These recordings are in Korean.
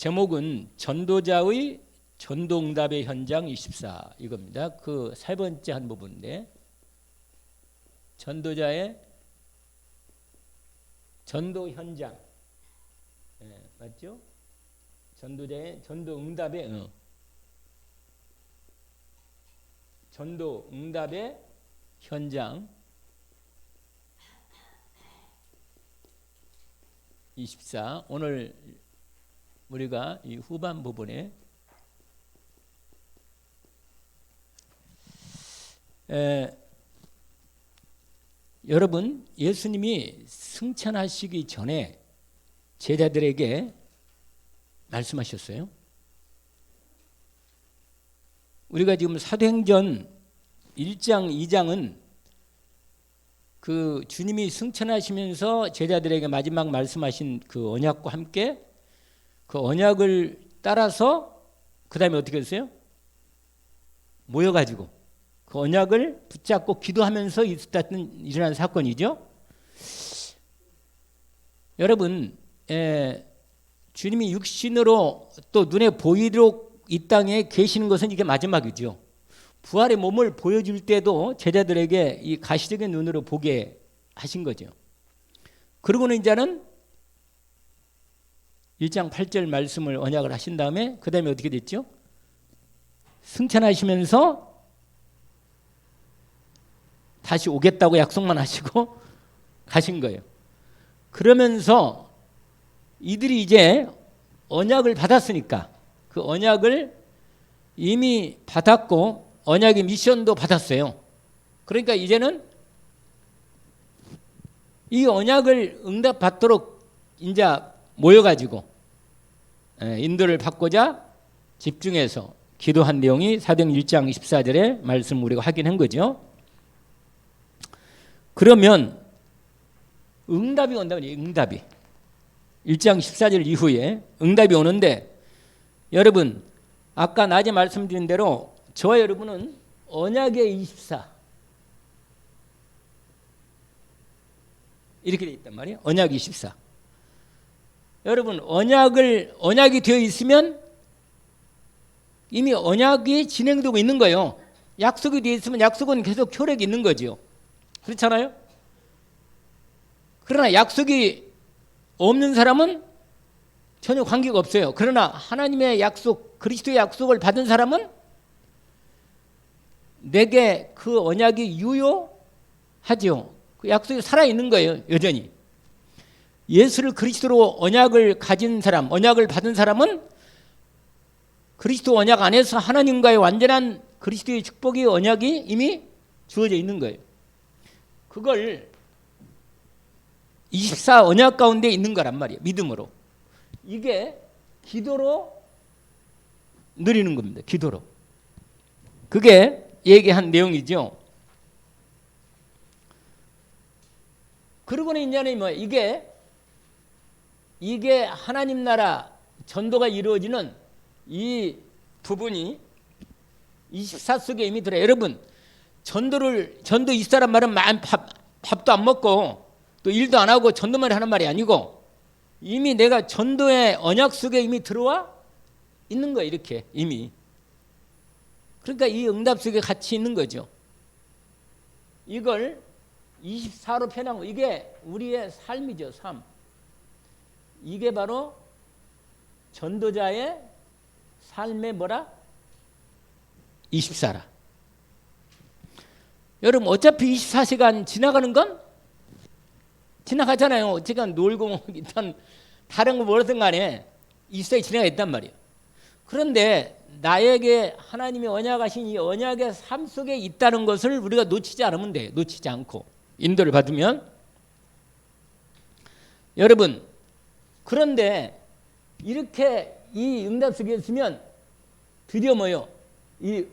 제목은 전도자의 전도응답의 현장 24 이겁니다. 그 세 번째 한 부분인데 전도자의 전도 현장, 맞죠? 전도자의 전도응답의 전도응답의 현장 24. 오늘 우리가 이 후반 부분에 여러분, 예수님이 승천하시기 전에 제자들에게 말씀하셨어요. 우리가 지금 사도행전 1장, 2장은 그 주님이 승천하시면서 제자들에게 마지막 말씀하신 그 언약과 함께 그 언약을 따라서 그 다음에 어떻게 했어요? 모여가지고 그 언약을 붙잡고 기도하면서 일어난 사건이죠. 여러분, 주님이 육신으로 또 눈에 보이도록 이 땅에 계시는 것은 이게 마지막이죠. 부활의 몸을 보여줄 때도 제자들에게 이 가시적인 눈으로 보게 하신 거죠. 그러고는 이제는 1장 8절 말씀을 언약을 하신 다음에 그 다음에 어떻게 됐죠? 승천하시면서 다시 오겠다고 약속만 하시고 가신 거예요. 그러면서 이들이 이제 언약을 받았으니까 그 언약을 이미 받았고 언약의 미션도 받았어요. 그러니까 이제는 이 언약을 응답받도록 이제 모여가지고 인도를 받고자 집중해서 기도한 내용이 사도행전 1장 14절의 말씀 우리가 확인한 거죠. 그러면 응답이 온다 말이에요. 응답이 1장 14절 이후에 응답이 오는데 여러분 아까 낮에 말씀드린 대로 저와 여러분은 언약의 24 이렇게 되어 있단 말이에요. 언약 24. 여러분 언약이 되어 있으면 이미 언약이 진행되고 있는 거예요. 약속이 되어 있으면 약속은 계속 효력이 있는 거죠. 그렇잖아요? 그러나 약속이 없는 사람은 전혀 관계가 없어요. 그러나 하나님의 약속, 그리스도의 약속을 받은 사람은 내게 그 언약이 유효하죠. 그 약속이 살아있는 거예요. 여전히. 예수를 그리스도로 언약을 가진 사람, 언약을 받은 사람은 그리스도 언약 안에서 하나님과의 완전한 그리스도의 축복의 언약이 이미 주어져 있는 거예요. 그걸 24 언약 가운데 있는 거란 말이에요. 믿음으로. 이게 기도로 누리는 겁니다. 기도로. 그게 얘기한 내용이죠. 그러고는 이제는 뭐 이게 하나님 나라 전도가 이루어지는 이 부분이 24 속에 이미 들어요. 여러분 전도 24란 말은 밥도 안 먹고 또 일도 안 하고 전도만 하는 말이 아니고 이미 내가 전도의 언약 속에 이미 들어와 있는 거예요. 이렇게 이미. 그러니까 이 응답 속에 같이 있는 거죠. 이걸 24로 표현한 거. 이게 우리의 삶이죠. 삶. 이게 바로 전도자의 삶의 뭐라? 24라. 여러분 어차피 24시간 지나가는 건 지나가잖아요. 제가 놀고 일단 다른 거 뭐든 간에 24시간 지나가 있단 말이에요. 그런데 나에게 하나님이 언약하신 이 언약의 삶 속에 있다는 것을 우리가 놓치지 않으면 돼요. 놓치지 않고 인도를 받으면. 여러분 그런데 이렇게 이 응답 속에 있으면 드디어 뭐요? 이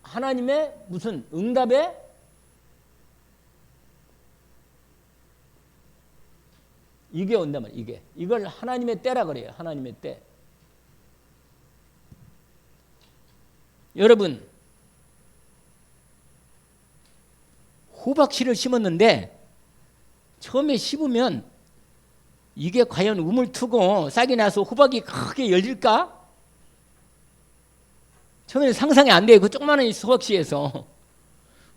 하나님의 무슨 응답에 이게 온단 말이에요. 이걸 하나님의 때라 그래요. 하나님의 때. 여러분 호박씨를 심었는데 처음에 심으면 이게 과연 우물 트고 싹이 나서 호박이 크게 열릴까? 처음에 상상이 안 돼요. 그 조그마한 호박씨에서.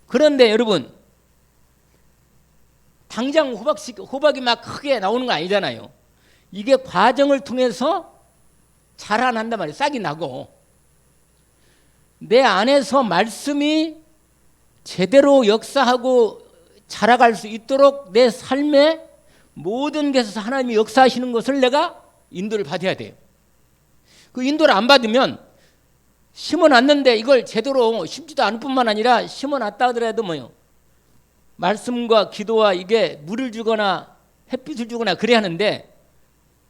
그런데 여러분, 당장 호박이 막 크게 나오는 거 아니잖아요. 이게 과정을 통해서 자라난단 말이에요. 싹이 나고. 내 안에서 말씀이 제대로 역사하고 자라갈 수 있도록 내 삶에 모든 것에서 하나님이 역사하시는 것을 내가 인도를 받아야 돼요. 그 인도를 안 받으면 심어놨는데 이걸 제대로 심지도 않을 뿐만 아니라 심어놨다 하더라도 뭐요? 말씀과 기도와 이게 물을 주거나 햇빛을 주거나 그래야 하는데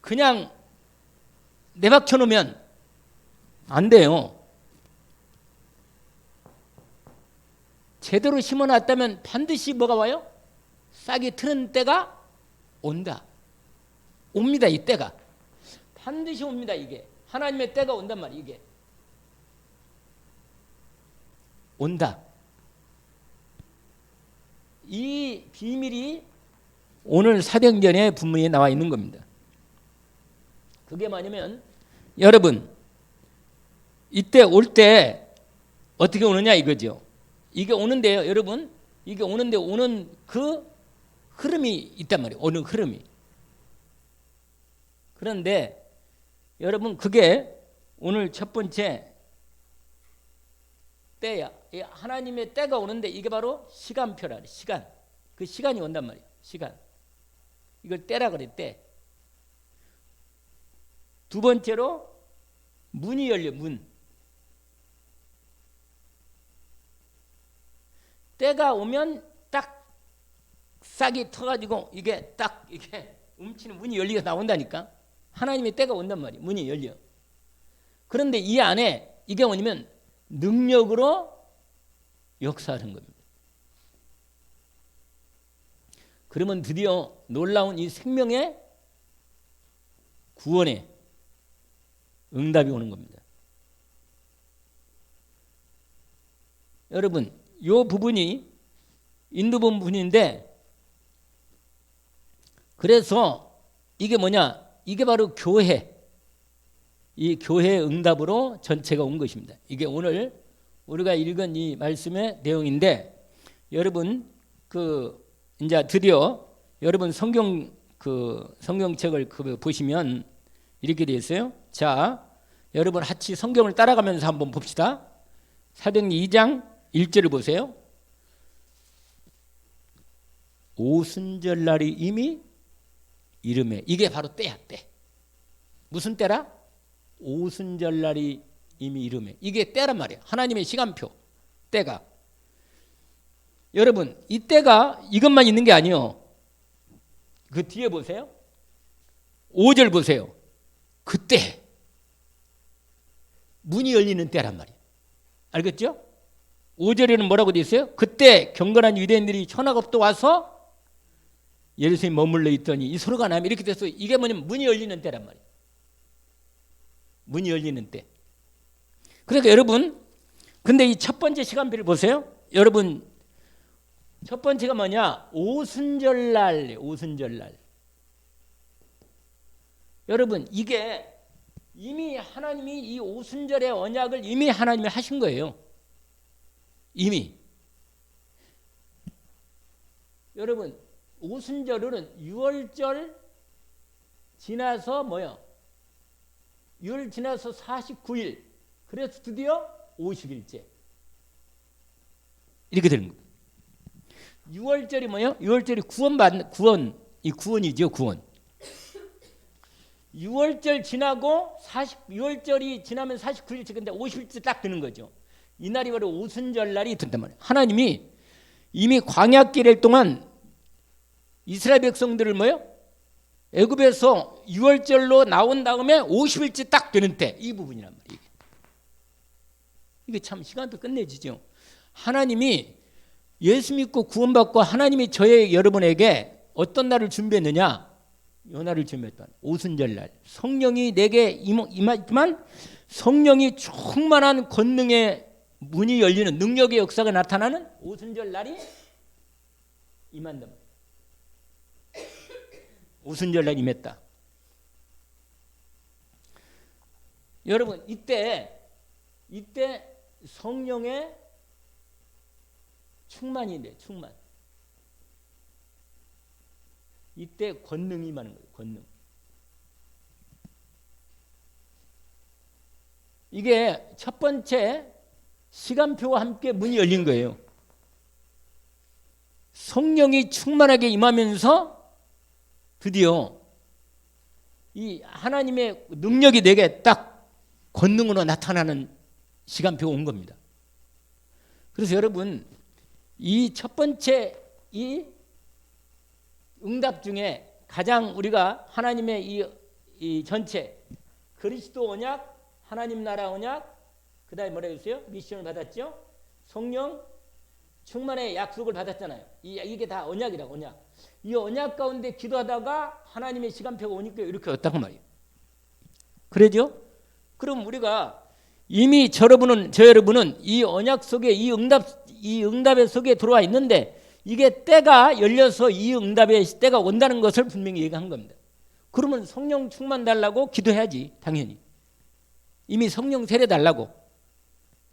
그냥 내박혀 놓으면 안 돼요. 제대로 심어놨다면 반드시 뭐가 와요? 싹이 트는 때가 온다. 옵니다. 이 때가. 반드시 옵니다. 이게. 하나님의 때가 온단 말이에요. 이게. 온다. 이 비밀이 오늘 사도행전의 본문에 나와 있는 겁니다. 그게 뭐냐면 여러분 이때 올 때 어떻게 오느냐 이거죠. 이게 오는데요. 여러분 이게 오는데 오는 그 흐름이 있단 말이에요. 오는 흐름이. 그런데 여러분 그게 오늘 첫 번째 때야. 하나님의 때가 오는데 이게 바로 시간표라 그래. 시간. 그 시간이 온단 말이에요. 시간. 이걸 때라 그래. 때. 두 번째로 문이 열려. 문. 때가 오면 딱 싹이 터가지고 이게 딱 이게 움치는 문이 열리가 나온다니까. 하나님의 때가 온단 말이에요. 문이 열려. 그런데 이 안에 이게 뭐냐면 능력으로 역사하는 겁니다. 그러면 드디어 놀라운 이 생명의 구원의 응답이 오는 겁니다. 여러분, 이 부분이 인도 부분인데 그래서 이게 뭐냐? 이게 바로 교회. 이 교회의 응답으로 전체가 온 것입니다. 이게 오늘 우리가 읽은 이 말씀의 내용인데 여러분 그 이제 드디어 여러분 성경책을 보시면 이렇게 되어 있어요. 자, 여러분 같이 성경을 따라가면서 한번 봅시다. 사도행전 2장 1절을 보세요. 오순절날이 이미 이름에 이게 바로 때야 때. 무슨 때라? 오순절날이 이미 이름에 이게 때란 말이에요. 하나님의 시간표 때가. 여러분 이 때가 이것만 있는 게 아니에요. 그 뒤에 보세요. 5절 보세요. 그때 문이 열리는 때란 말이에요. 알겠죠? 5절에는 뭐라고 되어 있어요? 그때 경건한 유대인들이 천하급도 와서 예루살렘에 머물러 있더니 이 소리가 나면 이렇게 돼서 이게 뭐냐면 문이 열리는 때란 말이에요. 문이 열리는 때. 그러니까 여러분 근데 이 첫 번째 시간표를 보세요. 여러분 첫 번째가 뭐냐? 오순절날. 오순절날. 여러분 이게 이미 하나님이 이 오순절의 언약을 이미 하나님이 하신 거예요. 이미. 여러분 오순절은 6월절 지나서 뭐요? 6월 지나서 49일. 그래서 드디어 50일째. 이렇게 되는 겁니다. 6월절이 뭐예요? 6월절이 구원이죠. 구원. 6월절 지나고 6월절이 지나면 49일째 근데 50일째 딱 되는 거죠. 이날이 바로 오순절날이 된단 말이에요. 하나님이 이미 광야길일 동안 이스라엘 백성들을 뭐예요? 애굽에서 6월절로 나온 다음에 50일째 딱 되는 때 이 부분이란 말이에요. 이게 참 시간도 끝내주죠. 하나님이 예수 믿고 구원받고 하나님이 여러분에게 어떤 날을 준비했느냐? 이 날을 준비했다. 오순절날. 성령이 내게 임하지만 성령이 충만한 권능의 문이 열리는 능력의 역사가 나타나는 오순절날이 임한다. 오순절날 임했다. 여러분 이때 성령의 충만이 돼. 충만. 이때 권능이 임하는 거예요. 권능. 이게 첫 번째 시간표와 함께 문이 열린 거예요. 성령이 충만하게 임하면서 드디어 이 하나님의 능력이 내게 딱 권능으로 나타나는 시간표가 온 겁니다. 그래서 여러분 이 첫 번째 이 응답 중에 가장 우리가 하나님의 이 전체 그리스도 언약, 하나님 나라 언약, 그 다음에 뭐라 했어요? 미션을 받았죠? 성령 충만의 약속을 받았잖아요. 이게 다 언약이라고. 언약. 이 언약 가운데 기도하다가 하나님의 시간표가 오니까 이렇게 왔다고 말이에요. 그러죠? 그럼 우리가 이미 저 여러분은 이 언약 속에 이 응답의 속에 들어와 있는데 이게 때가 열려서 이 응답의 때가 온다는 것을 분명히 얘기한 겁니다. 그러면 성령 충만 달라고 기도해야지. 당연히. 이미 성령 세례 달라고.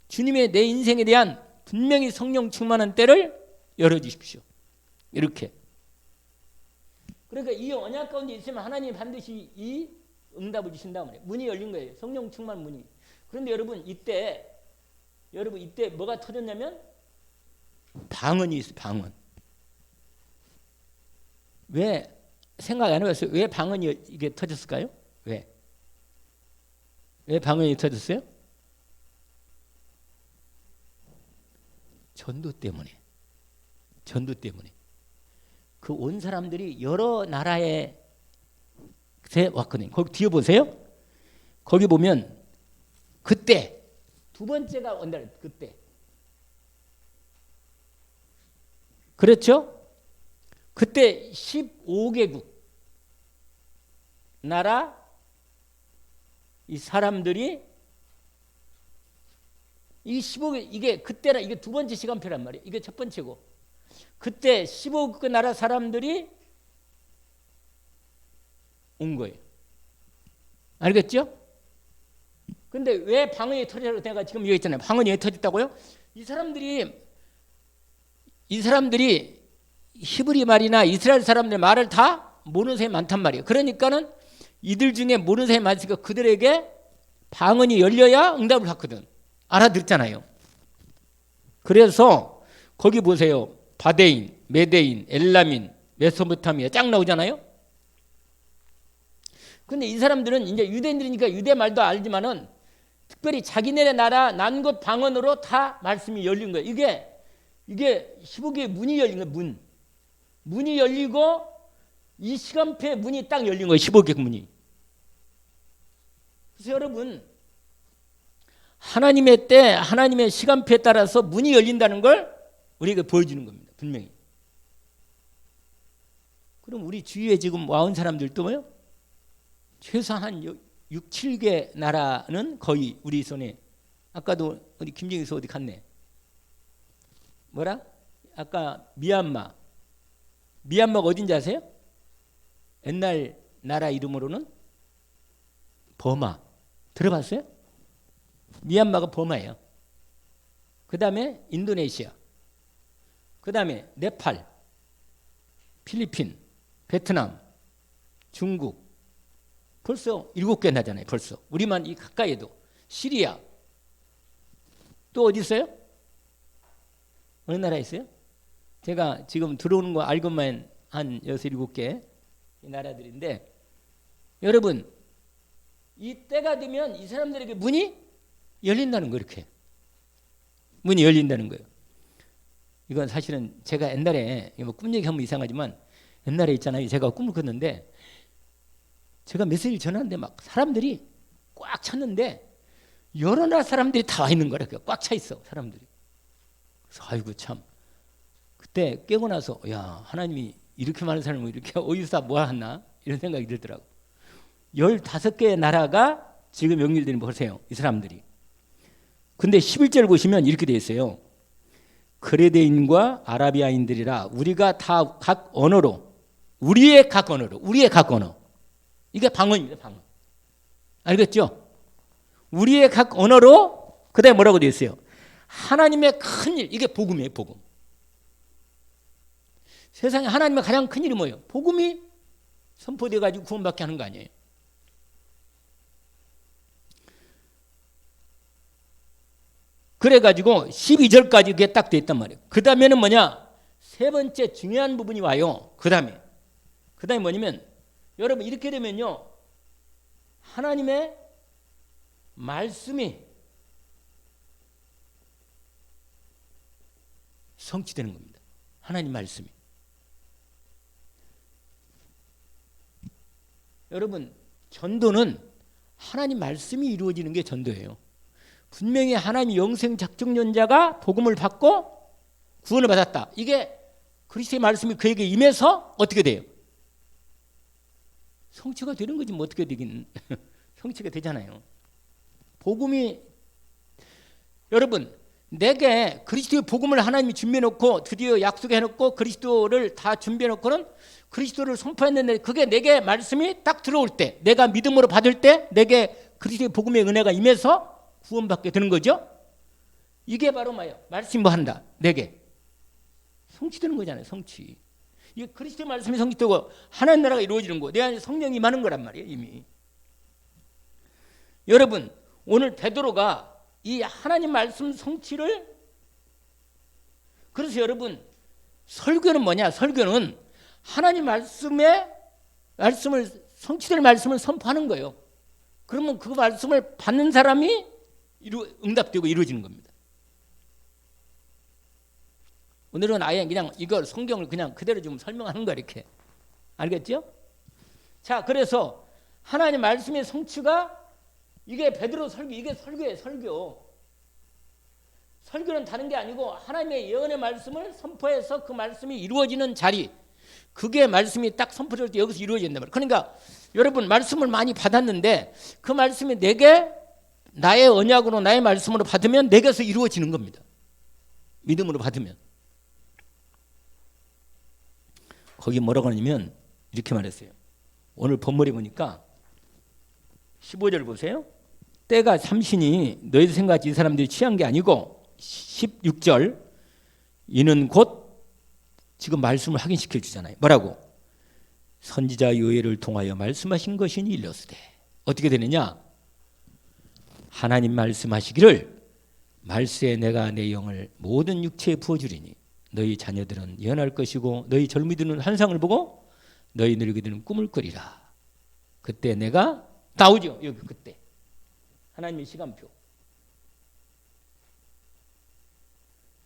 주님의 내 인생에 대한 분명히 성령 충만한 때를 열어주십시오. 이렇게. 그러니까 이 언약 가운데 있으면 하나님이 반드시 이 응답을 주신다고 말이에요. 문이 열린 거예요. 성령 충만 문이. 그런데 여러분 이때 뭐가 터졌냐면 방언이 있어요. 방언. 왜 생각 안 해봤어요? 왜 방언이 이게 터졌을까요? 왜 방언이 터졌어요? 전도 때문에. 그 온 사람들이 여러 나라에 왔거든요. 거기 뒤에 보세요. 거기 보면 그때 두 번째가 온다. 그때. 그렇죠? 그때 15개국 나라 이 사람들이 이 15개 이게 그때라 이게 두 번째 시간표란 말이에요. 이게 첫 번째고 그때 15개 나라 사람들이 온 거예요. 알겠죠? 근데 왜 방언이 터졌다고 내가 지금 얘기했잖아요. 방언이 왜 터졌다고요? 이 사람들이 히브리 말이나 이스라엘 사람들의 말을 다 모르는 사람이 많단 말이에요. 그러니까는 이들 중에 모르는 사람이 많으니까 그들에게 방언이 열려야 응답을 받거든. 알아듣잖아요. 그래서 거기 보세요. 바데인, 메데인, 엘라민, 메소포타미아 쫙 나오잖아요. 근데 이 사람들은 이제 유대인들이니까 유대 말도 알지만은 특별히 자기네 나라 난 곳 방언으로 다 말씀이 열린 거예요. 이게 15개의 문이 열린 거예요. 문이 열리고 이 시간표의 문이 딱 열린 거예요. 15개 문이. 그래서 여러분 하나님의 때 하나님의 시간표에 따라서 문이 열린다는 걸 우리에게 보여주는 겁니다. 분명히. 그럼 우리 주위에 지금 와온 사람들도 뭐요? 최소한 한 6, 7개 나라는 거의 우리 손에. 아까도 우리 김정희서 어디 갔네. 뭐라? 아까 미얀마가 어딘지 아세요? 옛날 나라 이름으로는 버마. 들어봤어요? 미얀마가 버마예요. 그 다음에 인도네시아. 그 다음에 네팔, 필리핀, 베트남, 중국. 벌써 7개 나잖아요. 벌써. 우리만 이 가까이에도. 시리아. 또 어디 있어요? 어느 나라에 있어요? 제가 지금 들어오는 거 알고만 한 6, 7개 나라들인데 여러분 이 때가 되면 이 사람들에게 문이 열린다는 거예요. 이렇게. 문이 열린다는 거예요. 이건 사실은 제가 옛날에 뭐 꿈 얘기하면 이상하지만 옛날에 있잖아요. 제가 꿈을 꿨는데 제가 메시지를 전하는데 막 사람들이 꽉 찼는데 여러 나라 사람들이 다 와 있는 거라. 꽉 차 있어 사람들이. 그래서 아이고 참 그때 깨고 나서 야 하나님이 이렇게 많은 사람을 이렇게 어디서 모았나 이런 생각이 들더라고. 15개의 나라가 지금 연결되는 거 보세요. 이 사람들이. 근데 11절 보시면 이렇게 돼 있어요. 크레데인과 아라비아인들이라 우리가 다 각 언어로 우리의 각 언어 이게 방언입니다. 방언. 알겠죠? 우리의 각 언어로 그다음에 뭐라고 되어 있어요? 하나님의 큰 일, 이게 복음이에요. 복음. 세상에 하나님의 가장 큰 일이 뭐예요? 복음이 선포되어 가지고 구원받게 하는 거 아니에요? 그래가지고 12절까지 그게 딱 돼 있단 말이에요. 그 다음에는 뭐냐? 세 번째 중요한 부분이 와요. 그 다음에 뭐냐면 여러분 이렇게 되면요, 하나님의 말씀이 성취되는 겁니다. 하나님 말씀이. 여러분 전도는 하나님 말씀이 이루어지는 게 전도예요. 분명히 하나님 영생 작정론자가 복음을 받고 구원을 받았다. 이게 그리스도의 말씀이 그에게 임해서 어떻게 돼요? 성취가 되는 거지 뭐 어떻게 되긴 성취가 되잖아요. 복음이 여러분 내게 그리스도의 복음을 하나님이 준비해놓고 드디어 약속해놓고 그리스도를 다 준비해놓고는 그리스도를 선포했는데 그게 내게 말씀이 딱 들어올 때 내가 믿음으로 받을 때 내게 그리스도의 복음의 은혜가 임해서 구원받게 되는 거죠. 이게 바로 뭐예요? 말씀이 뭐 한다? 내게 성취되는 거잖아요. 성취. 이게 그리스도의 말씀이 성취되고 하나님 나라가 이루어지는 거. 내 안에 성령이 임하는 거란 말이에요. 이미. 여러분 오늘 베드로가 이 하나님 말씀 성취를, 그래서 여러분 설교는 뭐냐? 설교는 하나님 말씀을 성취될 말씀을 선포하는 거예요. 그러면 그 말씀을 받는 사람이 응답되고 이루어지는 겁니다. 오늘은 아예 그냥 이걸 성경을 그냥 그대로 좀 설명하는 거야 이렇게. 알겠죠? 자, 그래서 하나님 말씀의 성취가 이게 베드로 설교, 이게 설교예요. 설교는 다른 게 아니고 하나님의 예언의 말씀을 선포해서 그 말씀이 이루어지는 자리, 그게 말씀이 딱 선포될 때 여기서 이루어진단 말이에요. 그러니까 여러분 말씀을 많이 받았는데 그 말씀이 내게 나의 언약으로 나의 말씀으로 받으면 내게서 이루어지는 겁니다. 믿음으로 받으면. 거기 뭐라고 하냐면 이렇게 말했어요. 오늘 본문에 보니까 15절 보세요. 때가 참신이 너희들 생각하지 이 사람들이 취한 게 아니고 16절 이는 곧 지금 말씀을 확인시켜 주잖아요. 뭐라고? 선지자 요엘을 통하여 말씀하신 것이니 일렀으되. 어떻게 되느냐? 하나님 말씀하시기를 말세에 내가 내 영을 모든 육체에 부어주리니 너희 자녀들은 예언할 것이고 너희 젊이들은 환상을 보고 너희 늙이들은 꿈을 꾸리라. 그때 내가 나오죠. 여기 그때 하나님의 시간표.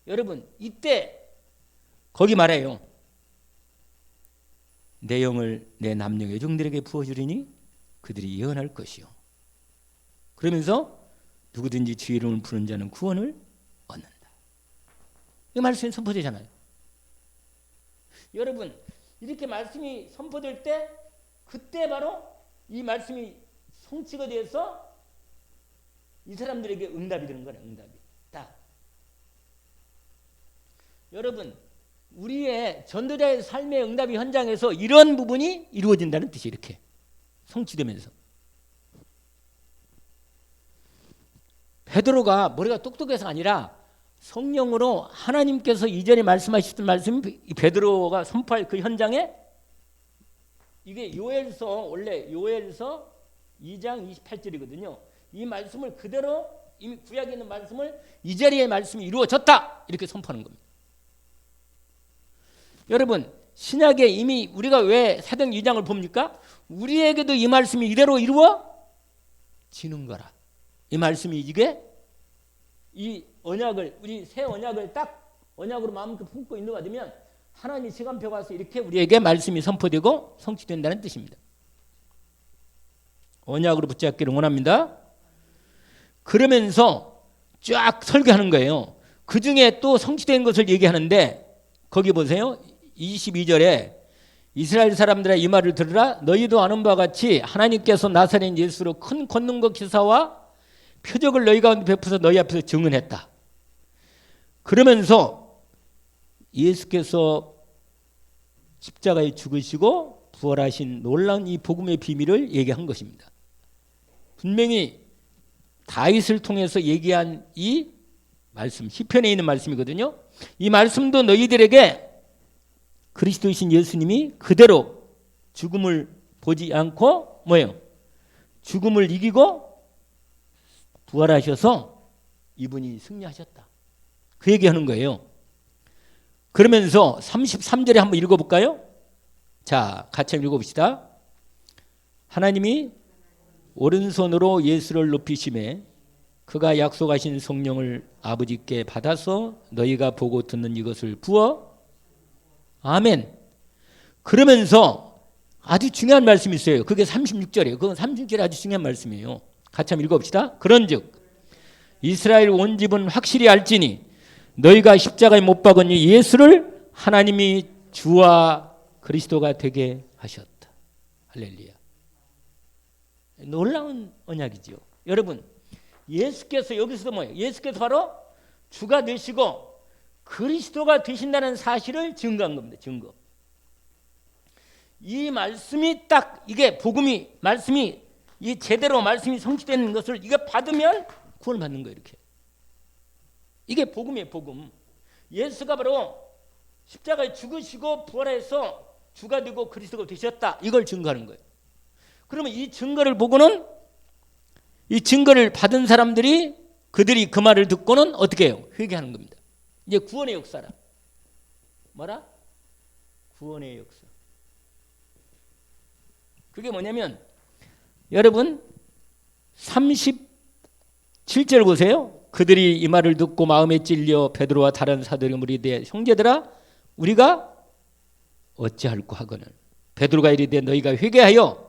여러분 이때 거기 말해요. 내 영을 내 남녀 여종들에게 부어주리니 그들이 예언할 것이요. 그러면서 누구든지 주의 이름을 부르는 자는 구원을 얻는다. 이 말씀이 선포되잖아요. 여러분 이렇게 말씀이 선포될 때 그때 바로 이 말씀이 성취가 돼서 이 사람들에게 응답이 되는 거예요. 응답이 다. 여러분 우리의 전도자의 삶의 응답의 현장에서 이런 부분이 이루어진다는 뜻이 이렇게 성취되면서. 베드로가 머리가 똑똑해서 아니라 성령으로 하나님께서 이전에 말씀하셨던 말씀이 베드로가 선포할 그 현장에 이게 요엘서 원래 요엘서 2장 28절이거든요. 이 말씀을 그대로 이미 구약에 있는 말씀을 이 자리에 말씀이 이루어졌다 이렇게 선포하는 겁니다. 여러분 신약에 이미 우리가 왜 사도행 2장을 봅니까? 우리에게도 이 말씀이 이대로 이루어지는 거라. 이 말씀이 이게 이 언약을 우리 새 언약을 딱 언약으로 마음껏 품고 인도가 되면 하나님이 시간표 가서 이렇게 우리에게 말씀이 선포되고 성취된다는 뜻입니다. 언약으로 붙잡기를 원합니다. 그러면서 쫙 설교하는 거예요. 그 중에 또 성취된 것을 얘기하는데 거기 보세요. 22절에 이스라엘 사람들아 이 말을 들으라. 너희도 아는 바와 같이 하나님께서 나사렛 예수로 큰 권능과 기사와 표적을 너희 가운데 베푸서 너희 앞에서 증언했다. 그러면서 예수께서 십자가에 죽으시고 부활하신 놀라운 이 복음의 비밀을 얘기한 것입니다. 분명히 다윗을 통해서 얘기한 이 말씀, 시편에 있는 말씀이거든요. 이 말씀도 너희들에게 그리스도이신 예수님이 그대로 죽음을 보지 않고 뭐예요? 죽음을 이기고 부활하셔서 이분이 승리하셨다. 그 얘기하는 거예요. 그러면서 33절에 한번 읽어볼까요? 자, 같이 읽어봅시다. 하나님이 오른손으로 예수를 높이심에 그가 약속하신 성령을 아버지께 받아서 너희가 보고 듣는 이것을 부어. 아멘. 그러면서 아주 중요한 말씀이 있어요. 그게 36절이에요. 그건 36절이 아주 중요한 말씀이에요. 같이 한번 읽어봅시다. 그런즉 이스라엘 온 집은 확실히 알지니 너희가 십자가에 못 박은 이 예수를 하나님이 주와 그리스도가 되게 하셨다. 할렐루야. 놀라운 언약이지요. 여러분, 예수께서 여기서도 뭐예요? 예수께서 바로 주가 되시고 그리스도가 되신다는 사실을 증거한 겁니다. 증거. 이 말씀이 딱 이게 복음이 말씀이 이 제대로 말씀이 성취되는 것을 이거 받으면 구원을 받는 거예요. 이렇게. 이게 복음이에요. 복음. 예수가 바로 십자가에 죽으시고 부활해서 주가 되고 그리스도가 되셨다. 이걸 증거하는 거예요. 그러면 이 증거를 보고는 이 증거를 받은 사람들이 그들이 그 말을 듣고는 어떻게 해요? 회개하는 겁니다. 이제 구원의 역사라. 뭐라? 구원의 역사. 그게 뭐냐면 여러분 37절 보세요. 그들이 이 말을 듣고 마음에 찔려 베드로와 다른 사도의 무리들의 형제들아 우리가 어찌할꼬 하거늘 베드로가 이르되 너희가 회개하여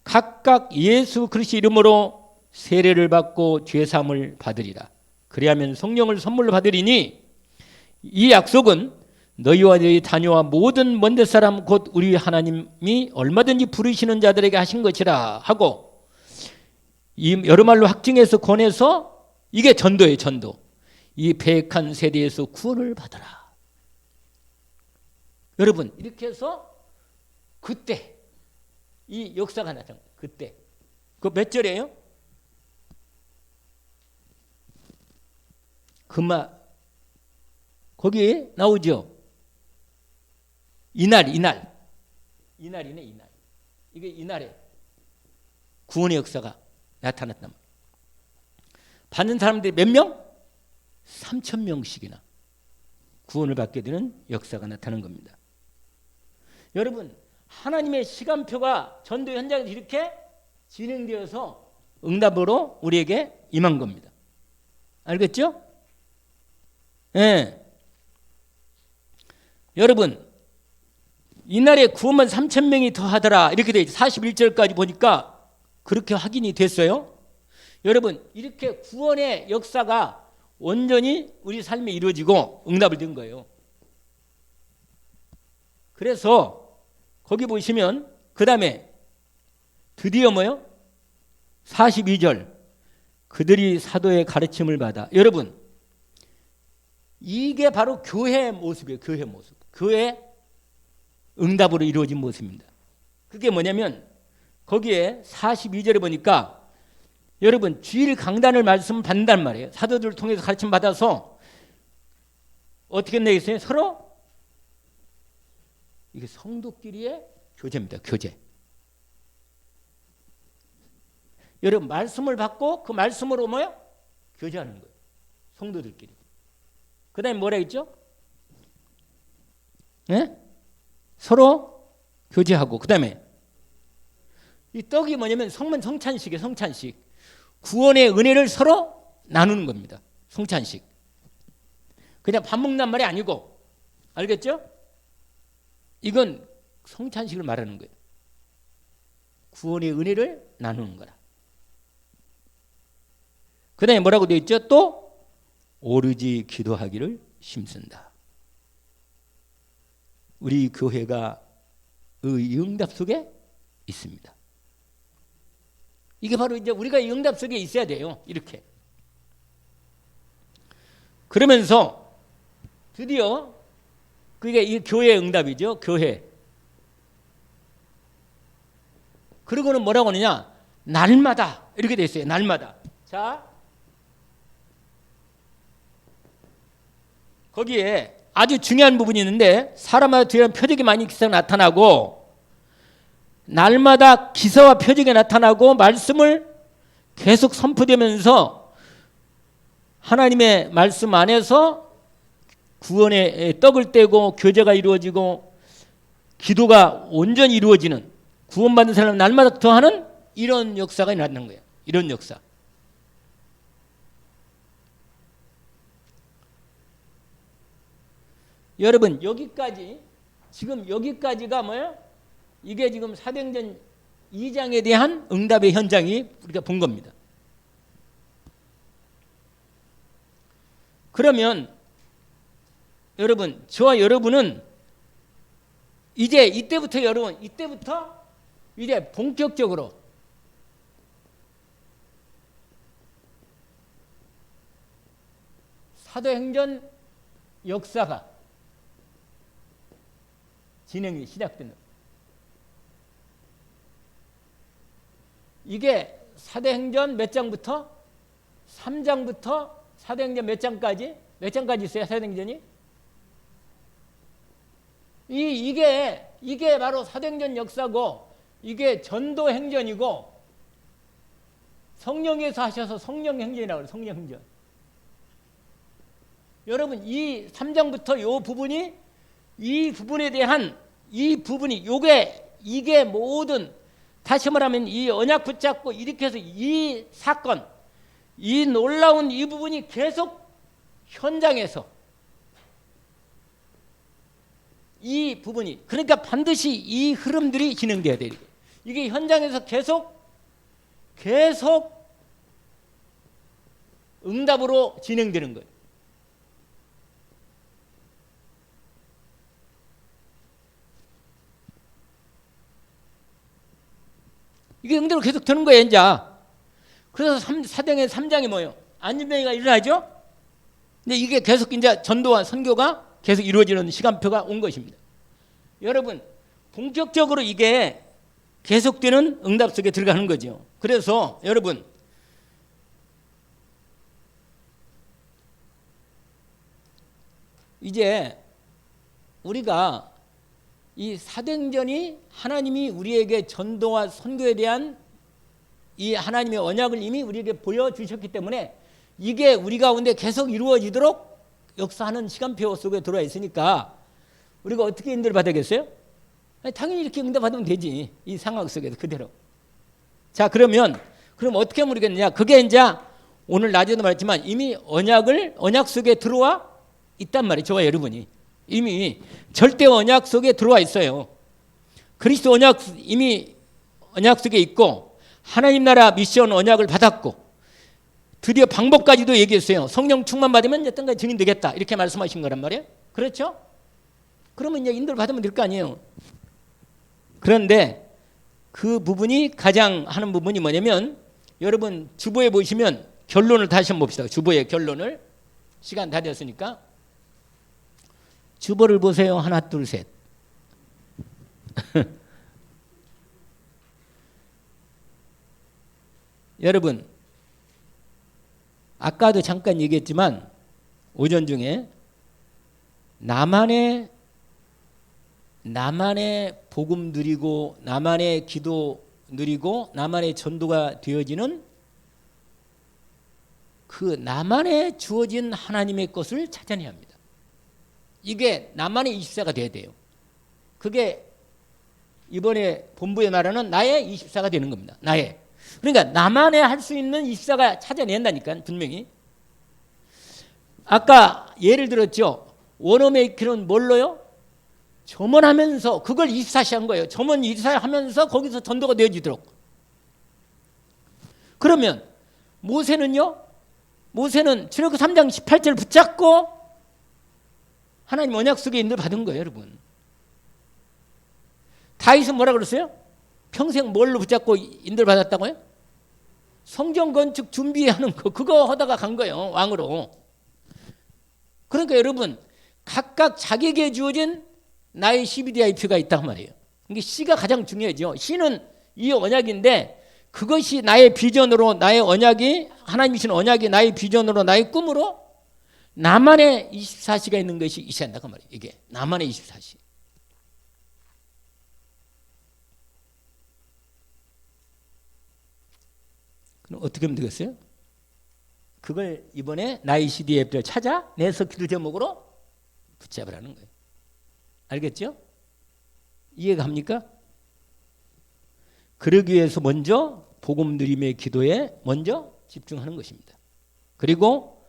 각각 예수 그리스도 이름으로 세례를 받고 죄 사함을 받으리라. 그리하면 성령을 선물로 받으리니 이 약속은 너희와 너희 자녀와 모든 먼데 사람 곧 우리 하나님이 얼마든지 부르시는 자들에게 하신 것이라 하고 이 여러 말로 확증해서 권해서 이게 전도예요. 전도. 이 패역한 세대에서 구원을 받아라. 여러분 이렇게 해서 그때 이 역사가 나타난 거예요. 그때. 그 몇 절이에요? 그마 거기에 나오죠. 이날이네 이날. 이게 이날에 구원의 역사가 나타났단 말이에요. 받는 사람들이 몇 명? 3,000명씩이나 구원을 받게 되는 역사가 나타난 겁니다. 여러분 하나님의 시간표가 전도 현장에서 이렇게 진행되어서 응답으로 우리에게 임한 겁니다. 알겠죠? 예. 여러분 이날에 구원만 3,000명이 더 하더라 이렇게 돼 있죠. 41절까지 보니까 그렇게 확인이 됐어요. 여러분 이렇게 구원의 역사가 온전히 우리 삶에 이루어지고 응답을 든 거예요. 그래서 거기 보시면 그 다음에 드디어 뭐요? 42절 그들이 사도의 가르침을 받아. 여러분 이게 바로 교회의 모습이에요. 교회 모습. 교회 응답으로 이루어진 모습입니다. 그게 뭐냐면 거기에 42절에 보니까 여러분 주일 강단을 말씀 받는단 말이에요. 사도들을 통해서 가르침 받아서 어떻게 내겠어요? 서로 이게 성도끼리의 교제입니다. 교제. 여러분 말씀을 받고 그 말씀으로 뭐요? 교제하는 거예요. 성도들끼리. 그 다음에 뭐라 했죠? 네? 서로 교제하고 그 다음에 이 떡이 뭐냐면 성찬식이에요. 성찬식. 구원의 은혜를 서로 나누는 겁니다. 성찬식. 그냥 밥 먹는 말이 아니고 알겠죠? 이건 성찬식을 말하는 거예요. 구원의 은혜를 나누는 거라. 그 다음에 뭐라고 되어 있죠? 또 오르지 기도하기를 힘쓴다. 우리 교회가 이 응답 속에 있습니다. 이게 바로 이제 우리가 이 응답 속에 있어야 돼요. 이렇게. 그러면서 드디어 그게 이 교회의 응답이죠. 교회. 그러고는 뭐라고 하느냐? 날마다 이렇게 돼 있어요. 날마다. 자, 거기에 아주 중요한 부분이 있는데 사람마다 뒤에는 표적이 많이 기사가 나타나고 날마다 기사와 표적이 나타나고 말씀을 계속 선포되면서 하나님의 말씀 안에서 구원의 떡을 떼고 교제가 이루어지고 기도가 온전히 이루어지는 구원받는 사람은 날마다 더하는 이런 역사가 일어나는 거예요. 이런 역사. 여러분 여기까지 지금 여기까지가 뭐예요? 이게 지금 사도행전 2장에 대한 응답의 현장이 우리가 본 겁니다. 그러면 여러분 저와 여러분은 이제 이때부터 이제 본격적으로 사도행전 역사가 진행이 시작되는 이게 사도행전 몇 장부터 3장부터 사도행전 몇 장까지 있어요? 사도행전이 이게 바로 사도행전 역사고 이게 전도행전이고 성령에서 하셔서 성령행전이라고 해요. 성령행전. 여러분 이 3장부터 이 부분에 대한 이 부분이 이게 모든 다시 말하면 이 언약 붙잡고 이렇게 해서 이 사건 이 놀라운 이 부분이 계속 현장에서 이 부분이 그러니까 반드시 이 흐름들이 진행돼야 돼요. 이게 현장에서 계속 응답으로 진행되는 거예요. 이게 응답으로 계속 되는 거예요. 이제. 그래서 사도행전 3장이 뭐예요? 안진병이가 일어나죠. 근데 이게 계속 이제 전도와 선교가 계속 이루어지는 시간표가 온 것입니다. 여러분 본격적으로 이게 계속되는 응답 속에 들어가는 거죠. 그래서 여러분 이제 우리가 이 사도행전이 하나님이 우리에게 전도와 선교에 대한 이 하나님의 언약을 이미 우리에게 보여주셨기 때문에 이게 우리 가운데 계속 이루어지도록 역사하는 시간표 속에 들어와 있으니까 우리가 어떻게 인도를 받아야겠어요? 당연히 이렇게 응답받으면 되지. 이 상황 속에서 그대로. 자, 그럼 어떻게 하면 모르겠느냐? 그게 이제 오늘 낮에도 말했지만 이미 언약 속에 들어와 있단 말이에요. 저와 여러분이. 이미 절대 언약 속에 들어와 있어요. 그리스도 이미 언약 속에 있고 하나님 나라 미션 언약을 받았고 드디어 방법까지도 얘기했어요. 성령 충만 받으면 어떤가 증인 되겠다. 이렇게 말씀하신 거란 말이에요. 그렇죠? 그러면 이제 인도를 받으면 될 거 아니에요. 그런데 그 부분이 가장 하는 부분이 뭐냐면 여러분 주보에 보시면 결론을 다시 한번 봅시다. 주보의 결론을. 시간 다 됐으니까. 주보를 보세요. 하나, 둘, 셋. 여러분 아까도 잠깐 얘기했지만 오전 중에 나만의 복음 누리고 나만의 기도 누리고 나만의 전도가 되어지는 그 나만의 주어진 하나님의 것을 찾아내야 합니다. 이게 나만의 24가 돼야 돼요. 그게 이번에 본부에 말하는 나의 24가 되는 겁니다. 나의. 그러니까 나만의 할 수 있는 24가 찾아낸다니까 분명히. 아까 예를 들었죠. 원어메이킹은 뭘로요? 점원하면서 그걸 24시 한 거예요. 점원 24시 하면서 거기서 전도가 되어지도록. 그러면 모세는요? 모세는 출애굽 3장 18절 붙잡고 하나님 언약 속에 인도를 받은 거예요. 여러분. 다윗은 뭐라 그랬어요? 평생 뭘로 붙잡고 인도를 받았다고요? 성전 건축 준비하는 거 그거 하다가 간 거예요. 왕으로. 그러니까 여러분 각각 자기에게 주어진 나의 CBDIP가 있단 말이에요. 이게 C가 가장 중요하죠. C는 이 언약인데 그것이 나의 비전으로 나의 언약이 하나님이 주신 언약이 나의 비전으로 나의 꿈으로 나만의 24시가 있는 것이 있어야 한다 그 말이에요. 이게 나만의 24시. 그럼 어떻게 하면 되겠어요? 그걸 이번에 나의 CDF를 찾아내서 기도 제목으로 붙잡으라는 거예요. 알겠죠? 이해가 갑니까? 그러기 위해서 먼저 복음 누림의 기도에 먼저 집중하는 것입니다. 그리고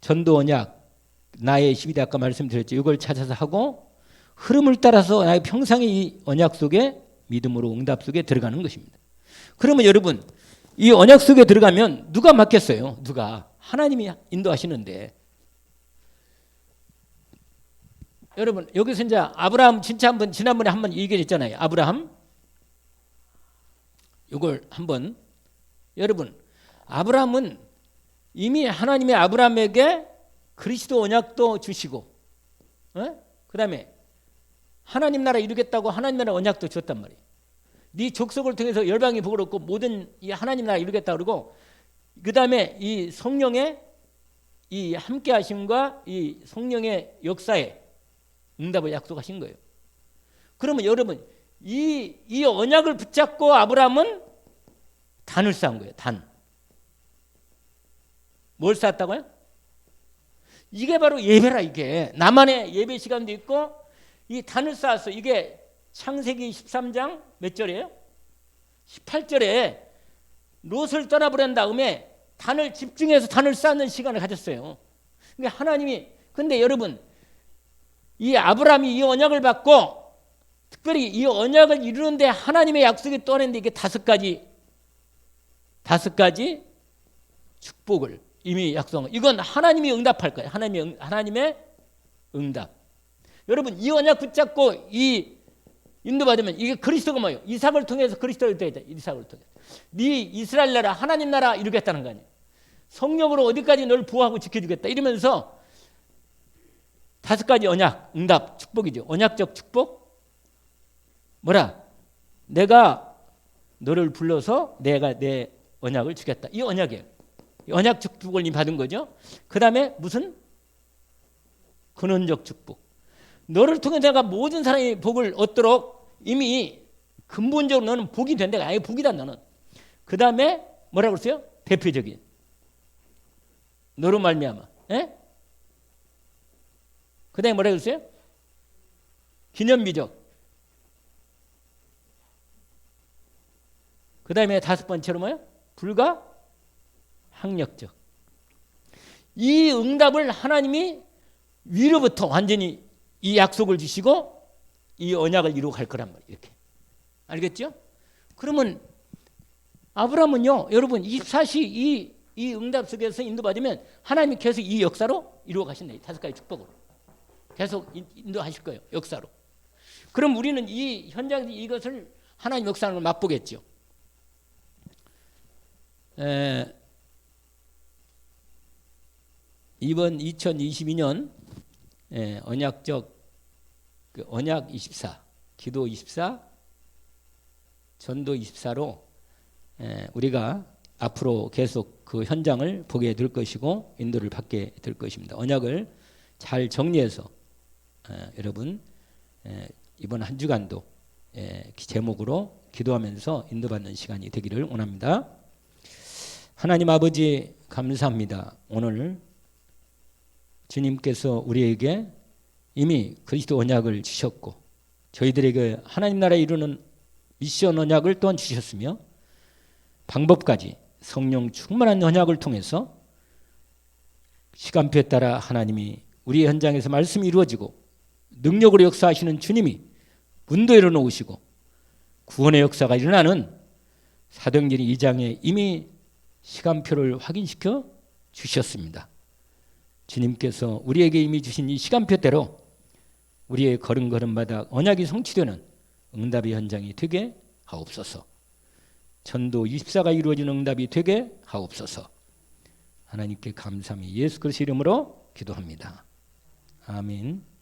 전도 언약, 나의 12대 아까 말씀드렸죠. 이걸 찾아서 하고 흐름을 따라서 나의 평생의 이 언약 속에 믿음으로 응답 속에 들어가는 것입니다. 그러면 여러분 이 언약 속에 들어가면 누가 맡겠어요? 누가? 하나님이 인도하시는데. 여러분 여기서 이제 아브라함 진짜 한번 지난번에 한번 얘기했잖아요. 아브라함 이걸 한번 여러분 아브라함은 이미 하나님이 아브라함에게 그리스도 언약도 주시고 그 다음에 하나님 나라 이루겠다고 하나님 나라 언약도 줬단 말이에요. 네 족속을 통해서 열방이 복을 얻고 모든 이 하나님 나라 이루겠다 그러고 그 다음에 이 성령의 이 함께 하심과 이 성령의 역사에 응답을 약속하신 거예요. 그러면 여러분 이 언약을 붙잡고 아브라함은 단을 쌓은 거예요. 단. 뭘 쌓았다고요? 이게 바로 예배라. 이게 나만의 예배 시간도 있고 이 단을 쌓았어. 이게 창세기 13장 몇 절이에요? 18절에 롯을 떠나보낸 다음에 단을 집중해서 단을 쌓는 시간을 가졌어요. 그러니까 하나님이 근데 여러분 이 아브라함이 이 언약을 받고 특별히 이 언약을 이루는데 하나님의 약속이 떠냈는데 이게 다섯 가지 축복을 이미 약속한 거예요. 이건 하나님이 응답할 거예요. 하나님의 응답. 여러분 이 언약 붙잡고 이 인도받으면 이게 그리스도가 뭐예요? 이삭을 통해서 그리스도를 되겠다. 이삭을 통해서. 네 이스라엘 나라 하나님 나라 이루겠다는 거 아니에요. 성령으로 어디까지 널 보호하고 지켜주겠다. 이러면서 다섯 가지 언약, 응답, 축복이죠. 언약적 축복. 뭐라? 내가 너를 불러서 내가 내 언약을 주겠다. 이 언약이에요. 이 언약적 축복을 받은 거죠. 그 다음에 무슨? 근원적 축복. 너를 통해 내가 모든 사람이 복을 얻도록 이미 근본적으로 너는 복이 된 데가 아예 복이다 너는. 그 다음에 뭐라고 그랬어요? 대표적인. 너로 말미암아. 예? 그 다음에 뭐라고 그랬어요? 기념비적. 그 다음에 다섯 번째로 뭐예요? 불가항력적. 이 응답을 하나님이 위로부터 완전히 이 약속을 주시고 이 언약을 이루고 갈 거란 말이에요. 이렇게. 알겠죠? 그러면 아브라함은요. 여러분 24시 이 응답 속에서 인도받으면 하나님이 계속 이 역사로 이루어 가신다. 다섯 가지 축복으로. 계속 인도하실 거예요. 역사로. 그럼 우리는 이 현장에서 이것을 하나님 역사를 맛보겠죠. 이번 2022년 언약적 언약 24, 기도 24, 전도 24로 우리가 앞으로 계속 그 현장을 보게 될 것이고 인도를 받게 될 것입니다. 언약을 잘 정리해서 여러분 이번 한 주간도 제목으로 기도하면서 인도받는 시간이 되기를 원합니다. 하나님 아버지 감사합니다. 오늘 주님께서 우리에게 이미 그리스도 언약을 주셨고 저희들에게 하나님 나라에 이루는 미션 언약을 또한 주셨으며 방법까지 성령 충만한 언약을 통해서 시간표에 따라 하나님이 우리 현장에서 말씀이 이루어지고 능력으로 역사하시는 주님이 문도 열어놓으시고 구원의 역사가 일어나는 사도행전 2장에 이미 시간표를 확인시켜 주셨습니다. 주님께서 우리에게 이미 주신 이 시간표대로 우리의 걸음걸음마다 언약이 성취되는 응답의 현장이 되게 하옵소서. 전도 24가 이루어지는 응답이 되게 하옵소서. 하나님께 감사하며 예수 그리스도 이름으로 기도합니다. 아멘.